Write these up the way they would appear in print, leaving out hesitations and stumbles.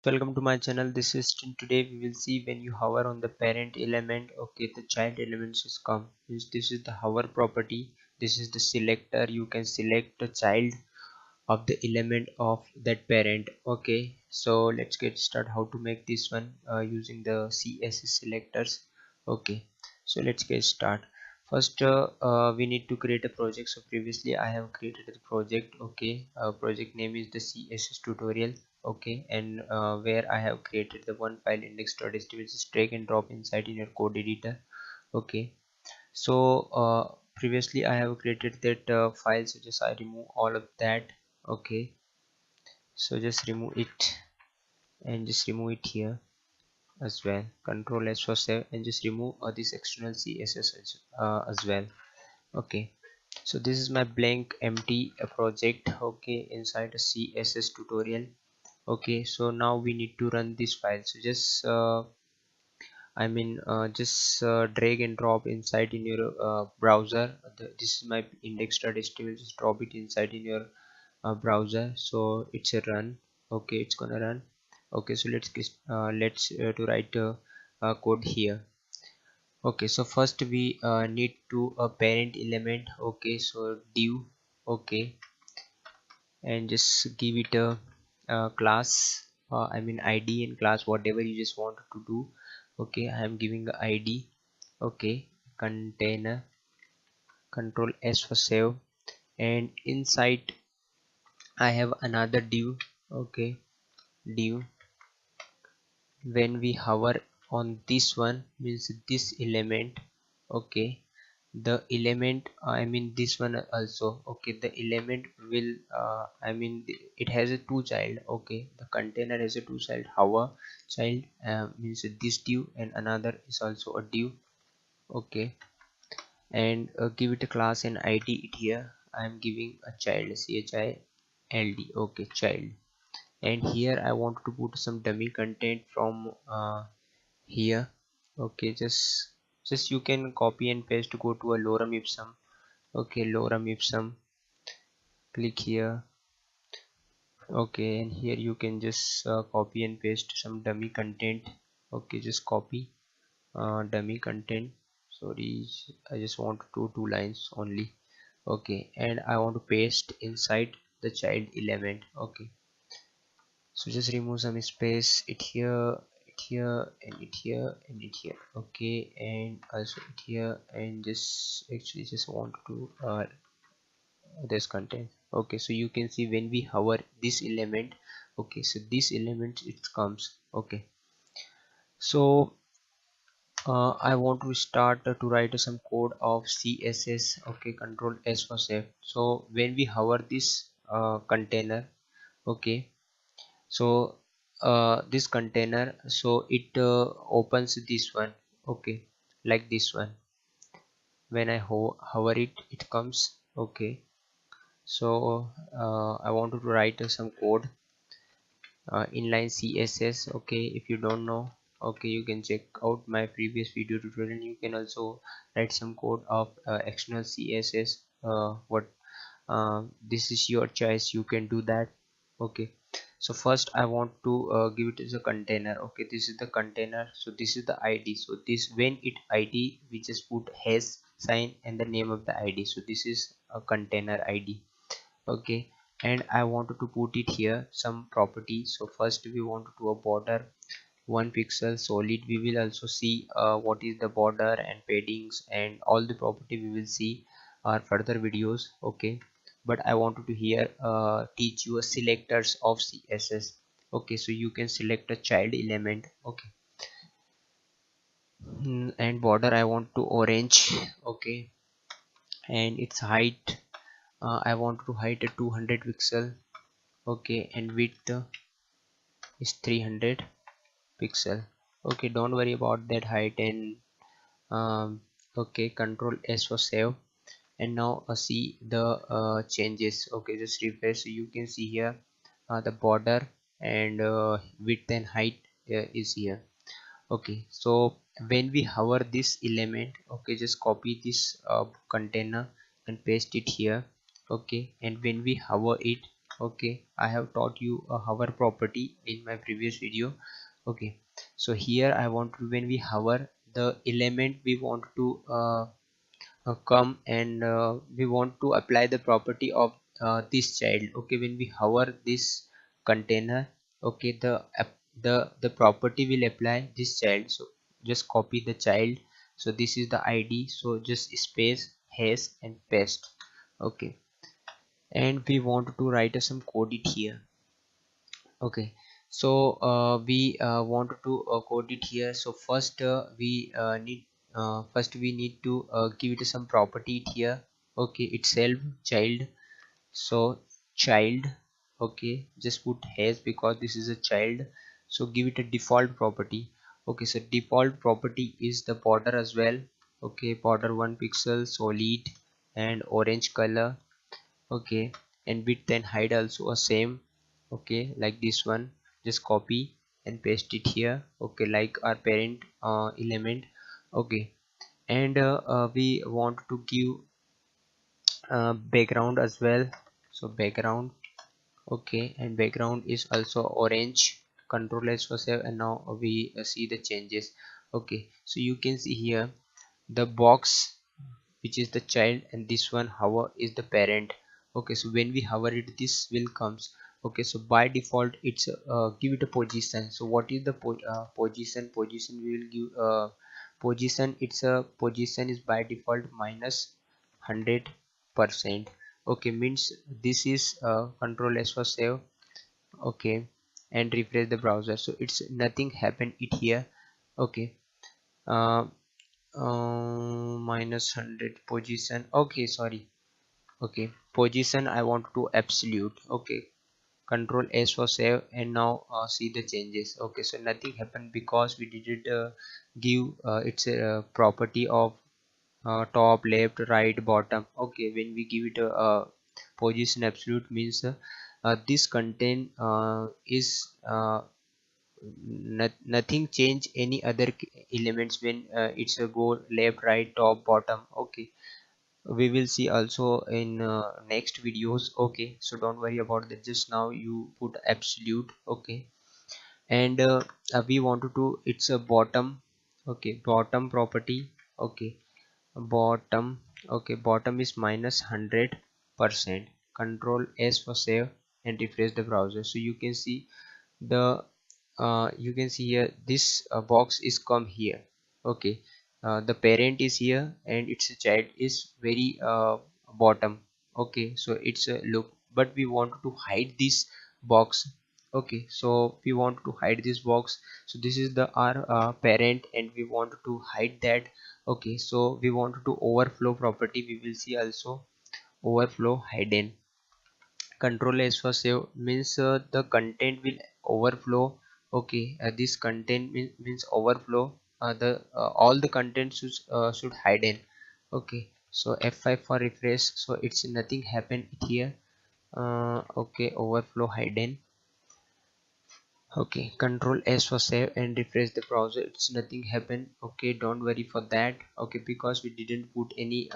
Welcome to my channel. This is today we will see when you hover on the parent element, okay, the child elements is come. This is the hover property. This is the selector. You can select the child of the element of that parent. Okay, so let's get started how to make this one using the CSS selectors. Okay, so let's get started. First we need to create a project. So previously I have created a project. Okay, project name is the CSS tutorial. Okay, and where I have created the one file index.html, just drag and drop inside in your code editor. Okay, so previously I have created that file, so just I remove all of that. Okay, so just remove it and just remove it here as well. Control S for save and just remove this external CSS as well. Okay, so this is my blank empty project. Okay, inside a CSS tutorial. Okay, so now we need to run this file. So just just drag and drop inside in your browser. This is my index.html. Just drop it inside in your browser. So it's a run. Okay, it's gonna run. Okay, so let's to write code here. Okay, so first we need to a parent element. Okay, so div. Okay, and just give it a class, id and class, whatever you just want to do. Okay, I am giving a id. Okay, container, control S for save, and inside I have another div. Okay, div. When we hover on this one means this element. Okay, the element, this one also. Okay, the element will it has a two child. Okay, the container has a two child. Hover child means this div, and another is also a div. Okay, and give it a class and id it here. I am giving a child, child. Okay, child. And here I want to put some dummy content from here. Okay, just you can copy and paste to go to a lorem ipsum. Okay, lorem ipsum, click here. Okay, and here you can just copy and paste some dummy content. Okay, just copy dummy content. Sorry, I just want two lines only. Okay, and I want to paste inside the child element. Okay, so just remove some space, it here, it here, and it here, and it here. Okay, and also it here, and just actually just want to this content. Okay, so you can see when we hover this element. Okay, so this element it comes. Okay, so I want to start to write some code of CSS. Okay, control S for save. So when we hover this container. Okay, so this container, so it opens this one. Okay, like this one. When I hover it, it comes. Okay, so I wanted to write some code inline CSS. Okay, if you don't know, okay, you can check out my previous video tutorial. You can also write some code of external CSS. What this is your choice, you can do that. Okay, so first I want to give it as a container. Okay, this is the container, so this is the id. So this, when it id, we just put hash sign and the name of the id. So this is a container id. Okay, and I wanted to put it here some property. So first we want to do a border 1 pixel solid. We will also see what is the border and paddings and all the property we will see our further videos. Okay, but I wanted to here teach you a selectors of CSS. Okay, so you can select a child element. Okay, and border I want to orange. Okay, and its height, I want to height a 200 pixel. Okay, and width is 300 pixel. Okay, don't worry about that height. And okay, control S for save. And now see the changes. Okay, just refresh. So you can see here the border and width and height is here. Okay, so when we hover this element, okay, just copy this container and paste it here. Okay, and when we hover it, Okay, I have taught you a hover property in my previous video. Okay, so here I want to, when we hover the element, we want to come and we want to apply the property of this child. Okay, when we hover this container, okay, the property will apply this child. So just copy the child, so this is the id, so just space hash and paste. Okay, and we want to write some code it here. Okay, so we want to code it here. So first we need to give it some property here. Okay, itself child. So child, okay, just put has because this is a child. So give it a default property. Okay, so default property is the border as well. Okay, border 1 pixel solid and orange color. Okay, and width and height also a same. Okay, like this one, just copy and paste it here. Okay, like our parent element. Okay, and we want to give background as well. So background, okay, and background is also orange. Control S for save, and now we see the changes. Okay, so you can see here the box which is the child, and this one hover is the parent. Okay, so when we hover it, this will comes. Okay, so by default it's give it a position. So what is the position we will give position. It's a position is by default minus 100%. Okay, means this is control S for save. Okay, and refresh the browser, so it's nothing happened it here. Okay, uh, minus 100 position. Okay, sorry. Okay, position I want to absolute. Okay, control S for save, and now see the changes. Okay, so nothing happened because we didn't give its property of top, left, right, bottom. Okay, when we give it a position absolute means this content is nothing change any other elements when it's a go left, right, top, bottom. Okay, we will see also in next videos. Okay, so don't worry about that, just now you put absolute. Okay, and we wanted to, it's a bottom. Okay, bottom property. Okay, bottom. Okay, bottom is minus 100%. Control S for save and refresh the browser, so you can see the you can see here this box is come here. Okay, the parent is here and its child is very bottom. Okay, so it's a look, but we want to hide this box. Okay, so we want to hide this box, so this is the our parent and we want to hide that. Okay, so we want to overflow property, we will see also overflow hidden. Control S for save means the content will overflow. Okay, this content means overflow, the all the content should hidden. Okay, so F5 for refresh, so it's nothing happened here. Okay, overflow hidden. Okay, control S for save and refresh the browser, it's nothing happened. Okay, don't worry for that. Okay, because we didn't put any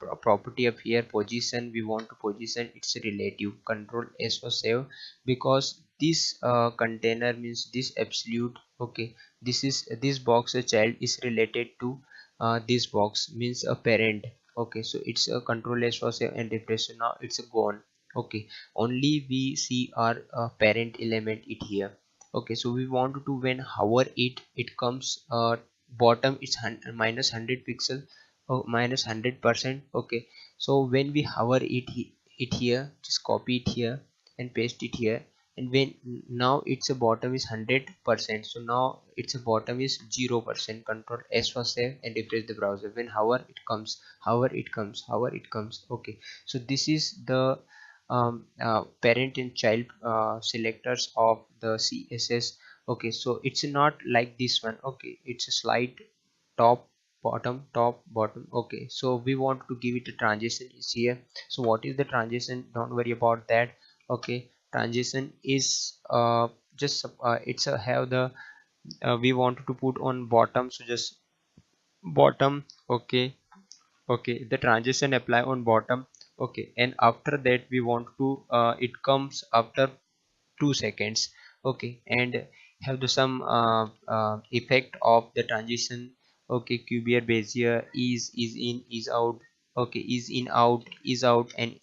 property of here position, we want to position it's relative. Control S for save, because this container means this absolute. Okay, this is this box a child is related to this box means a parent. Okay, so it's a control S for save and refresh. So now it's gone. Okay, only we see our parent element it here. Okay, so we want to, when hover it, it comes bottom is minus 100 pixel, minus 100%. Okay, so when we hover it it here, just copy it here and paste it here, and when now it's a bottom is 100%, so now it's a bottom is 0%. Control S for save and refresh the browser, when hover it comes, hover it comes, hover it comes. Okay, so this is the parent and child selectors of the CSS. Okay, so it's not like this one. Okay, it's a slide top, bottom, top, bottom. Okay, so we want to give it a transition is here. So what is the transition? Don't worry about that. Okay, transition is just it's a have the we want to put on bottom, so just bottom. Okay, okay, the transition apply on bottom. okay, and after that we want to it comes after 2 seconds, okay, and have the some effect of the transition, okay, cubier bezier is in is out, okay, is in out is out, and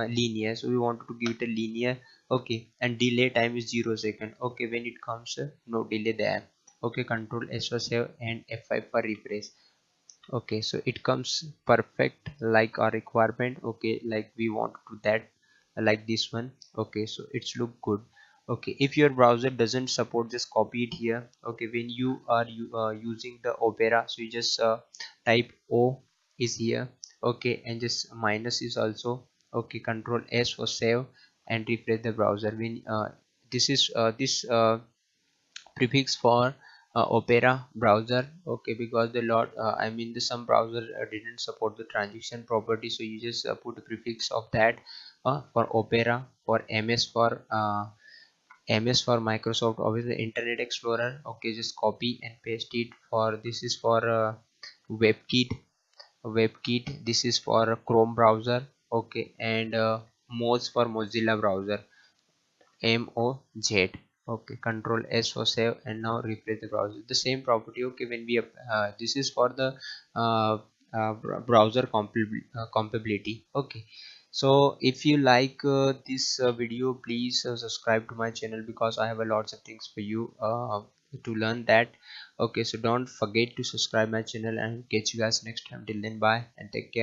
linear, so we want to give it a linear, okay, and delay time is 0 second, okay, when it comes no delay there, okay, control S for save and F5 for refresh. Okay, so it comes perfect like our requirement, okay, like we want to that, like this one, okay, so it's look good. Okay, if your browser doesn't support, just copy it here, okay, when you are using the Opera, so you just type O is here, okay, and just minus is also, okay, control S for save and refresh the browser. When this is this prefix for Opera browser, okay, because the lot I mean the some browser didn't support the transition property, so you just put a prefix of that for Opera, for MS for Microsoft Office, the Internet Explorer, okay, just copy and paste it. For this is for WebKit, this is for Chrome browser, okay, and Moz for Mozilla browser, MOZ, okay, control S for save, and now refresh the browser, the same property, okay, when we this is for the uh, browser compatibility, okay. So if you like this video, please subscribe to my channel, because I have a lots of things for you to learn that, okay, so don't forget to subscribe my channel, and catch you guys next time. Till then, bye and take care.